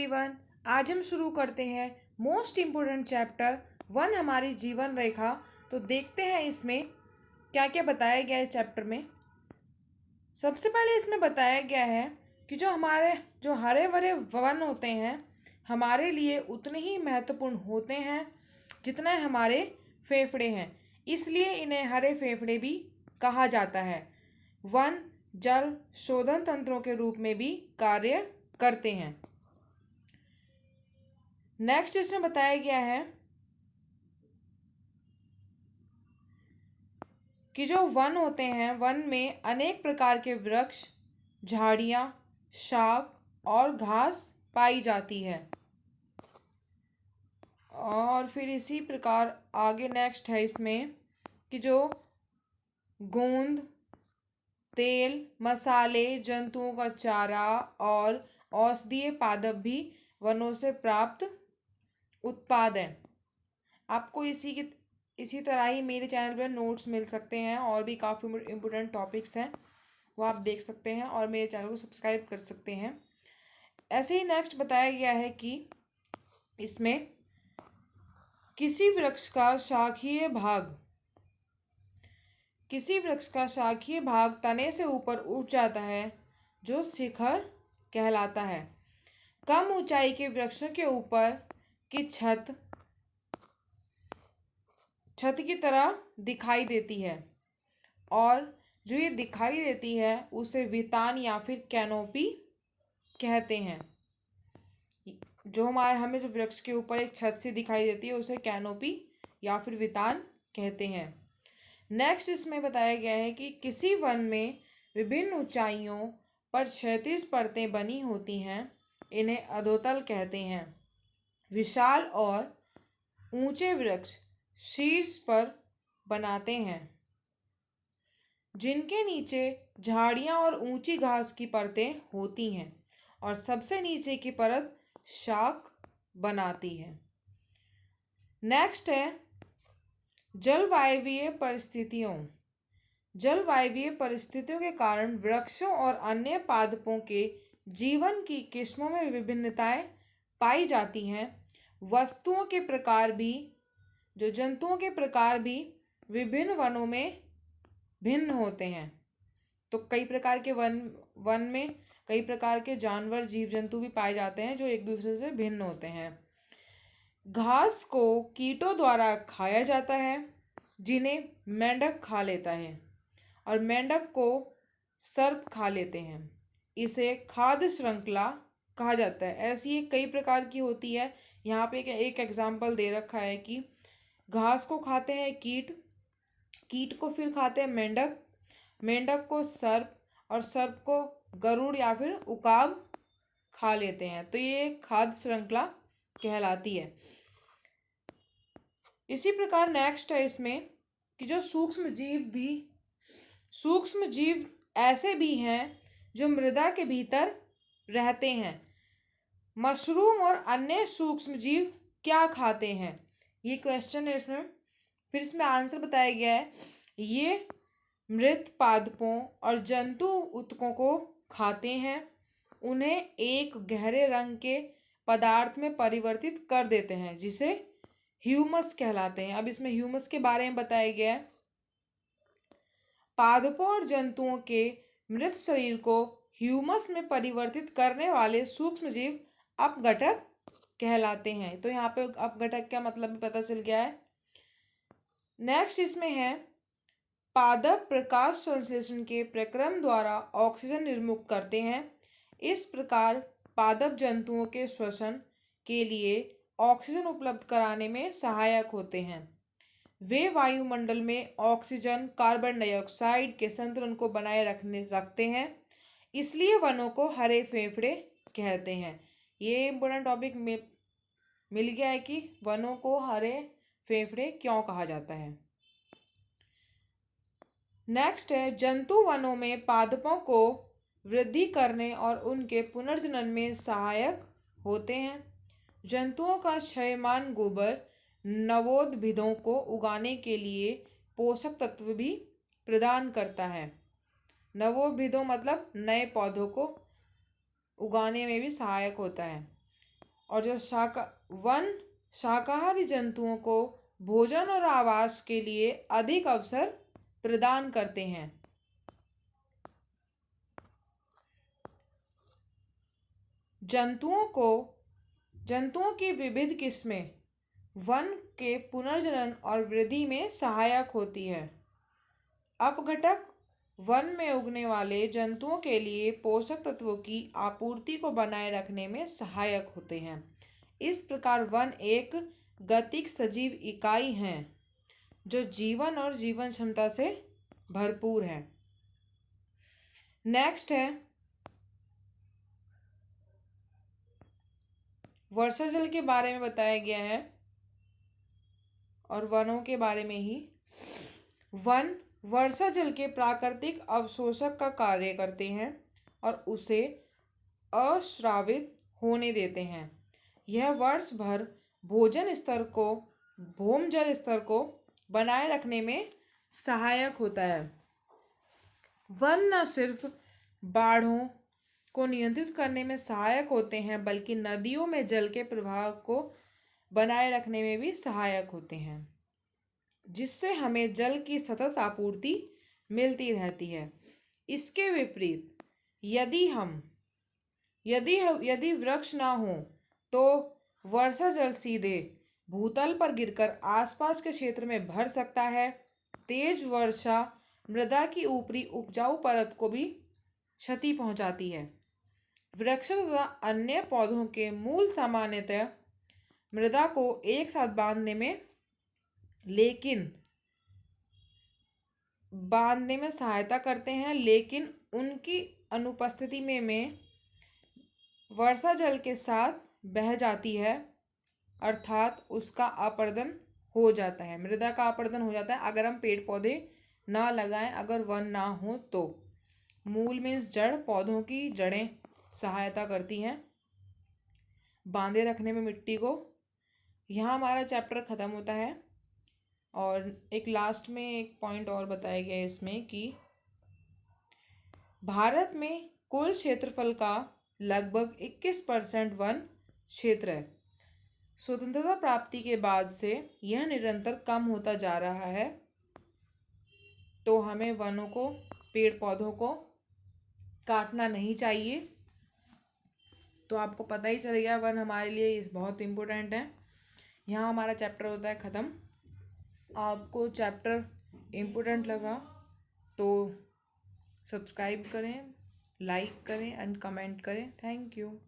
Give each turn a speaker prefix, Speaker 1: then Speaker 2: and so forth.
Speaker 1: Everyone, आज हम शुरू करते हैं मोस्ट इम्पोर्टेंट चैप्टर 1 हमारी जीवन रेखा। तो देखते हैं इसमें क्या क्या बताया गया है इस चैप्टर में। सबसे पहले इसमें बताया गया है कि जो हरे भरे वन होते हैं हमारे लिए उतने ही महत्वपूर्ण होते हैं जितना हमारे फेफड़े हैं, इसलिए इन्हें हरे फेफड़े भी कहा जाता है। वन जल शोधन तंत्रों के रूप में भी कार्य करते हैं। नेक्स्ट इसमें बताया गया है कि जो वन होते हैं वन में अनेक प्रकार के वृक्ष, झाड़ियाँ, शाक और घास पाई जाती है। और फिर इसी प्रकार आगे नेक्स्ट है इसमें कि जो गोंद, तेल, मसाले, जंतुओं का चारा और औषधीय पादप भी वनों से प्राप्त उत्पाद हैं। आपको इसी तरह ही मेरे चैनल पर नोट्स मिल सकते हैं और भी काफ़ी इम्पोर्टेंट टॉपिक्स हैं, वो आप देख सकते हैं और मेरे चैनल को सब्सक्राइब कर सकते हैं। ऐसे ही नेक्स्ट बताया गया है कि इसमें किसी वृक्ष का शाखीय भाग तने से ऊपर उठ जाता है जो शिखर कहलाता है। कम ऊंचाई के वृक्षों के ऊपर की छत की तरह दिखाई देती है और जो ये दिखाई देती है उसे वितान या फिर कैनोपी कहते हैं। जो हमें जो वृक्ष के ऊपर एक छत सी दिखाई देती है उसे कैनोपी या फिर वितान कहते हैं। नेक्स्ट इसमें बताया गया है कि किसी वन में विभिन्न ऊंचाइयों पर क्षैतिज परतें बनी होती हैं, इन्हें अधोतल कहते हैं। विशाल और ऊंचे वृक्ष शीर्ष पर बनाते हैं जिनके नीचे झाड़ियां और ऊंची घास की परतें होती हैं और सबसे नीचे की परत शाक बनाती है। नेक्स्ट है जलवायवीय परिस्थितियों के कारण वृक्षों और अन्य पादपों के जीवन की किस्मों में विभिन्नताएं पाई जाती हैं। जंतुओं के प्रकार भी विभिन्न वनों में भिन्न होते हैं। तो कई प्रकार के वन में कई प्रकार के जानवर, जीव जंतु भी पाए जाते हैं जो एक दूसरे से भिन्न होते हैं। घास को कीटों द्वारा खाया जाता है जिन्हें मेंढक खा लेता है और मेंढक को सर्प खा लेते हैं। इसे खाद्य श्रृंखला कहा जाता है। ऐसी ये कई प्रकार की होती है। यहाँ पे एक एग्जाम्पल दे रखा है कि घास को खाते हैं कीट को फिर खाते हैं मेंढक को सर्प और सर्प को गरुड़ या फिर उकाब खा लेते हैं। तो ये खाद्य श्रृंखला कहलाती है। इसी प्रकार नेक्स्ट है इसमें कि जो सूक्ष्म जीव ऐसे भी हैं जो मृदा के भीतर रहते हैं। मशरूम और अन्य सूक्ष्म जीव क्या खाते हैं, ये क्वेश्चन है इसमें। फिर इसमें आंसर बताया गया है ये मृत पादपों और जंतु ऊतकों को खाते हैं, उन्हें एक गहरे रंग के पदार्थ में परिवर्तित कर देते हैं जिसे ह्यूमस कहलाते हैं। अब इसमें ह्यूमस के बारे में बताया गया है। पादपों और जंतुओं के मृत शरीर को ह्यूमस में परिवर्तित करने वाले सूक्ष्म जीव अपघटक कहलाते हैं। तो यहाँ पे अपघटक का मतलब भी पता चल गया है। नेक्स्ट इसमें है पादप प्रकाश संश्लेषण के प्रक्रम द्वारा ऑक्सीजन निर्मुक्त करते हैं। इस प्रकार पादप जंतुओं के श्वसन के लिए ऑक्सीजन उपलब्ध कराने में सहायक होते हैं। वे वायुमंडल में ऑक्सीजन कार्बन डाइऑक्साइड के संतुलन को बनाए रखते हैं, इसलिए वनों को हरे फेफड़े कहते हैं। ये इम्पोर्टेंट टॉपिक मिल गया है कि वनों को हरे फेफड़े क्यों कहा जाता है। नेक्स्ट है जंतु वनों में पादपों को वृद्धि करने और उनके पुनर्जनन में सहायक होते हैं। जंतुओं का क्षयमान गोबर नवोद्भिदों को उगाने के लिए पोषक तत्व भी प्रदान करता है। नवोद्भिदों मतलब नए पौधों को उगाने में भी सहायक होता है। और जो वन शाकाहारी जंतुओं को भोजन और आवास के लिए अधिक अवसर प्रदान करते हैं। जंतुओं की विविध किस्में वन के पुनर्जनन और वृद्धि में सहायक होती है। अपघटक वन में उगने वाले जंतुओं के लिए पोषक तत्वों की आपूर्ति को बनाए रखने में सहायक होते हैं। इस प्रकार वन एक गतिक सजीव इकाई है जो जीवन और जीवन क्षमता से भरपूर है। नेक्स्ट है वर्षा जल के बारे में बताया गया है और वनों के बारे में ही। वन वर्षा जल के प्राकृतिक अवशोषक का कार्य करते हैं और उसे अश्रावित होने देते हैं। यह वर्ष भर भूमजल स्तर को बनाए रखने में सहायक होता है। वन न सिर्फ बाढ़ों को नियंत्रित करने में सहायक होते हैं बल्कि नदियों में जल के प्रवाह को बनाए रखने में भी सहायक होते हैं, जिससे हमें जल की सतत आपूर्ति मिलती रहती है। इसके विपरीत यदि वृक्ष ना हो तो वर्षा जल सीधे भूतल पर गिरकर आसपास के क्षेत्र में भर सकता है। तेज वर्षा मृदा की ऊपरी उपजाऊ परत को भी क्षति पहुंचाती है। वृक्ष तथा अन्य पौधों के मूल सामान्यतः मृदा को एक साथ बांधने में सहायता करते हैं, लेकिन उनकी अनुपस्थिति में वर्षा जल के साथ बह जाती है, अर्थात उसका अपरदन हो जाता है, मृदा का अपरदन हो जाता है अगर हम पेड़ पौधे ना लगाएं, अगर वन ना हो तो। मूल मीन्स जड़, पौधों की जड़ें सहायता करती हैं बांधे रखने में मिट्टी को। यहाँ हमारा चैप्टर ख़त्म होता है और एक लास्ट में एक पॉइंट और बताया गया है इसमें कि भारत में कुल क्षेत्रफल का लगभग 21% वन क्षेत्र है। स्वतंत्रता प्राप्ति के बाद से यह निरंतर कम होता जा रहा है, तो हमें वनों को, पेड़ पौधों को काटना नहीं चाहिए। तो आपको पता ही चल गया वन हमारे लिए बहुत इम्पोर्टेंट है। यहाँ हमारा चैप्टर होता है ख़त्म। आपको चैप्टर इम्पोर्टेंट लगा तो सब्सक्राइब करें, लाइक करें एंड कमेंट करें। Thank you.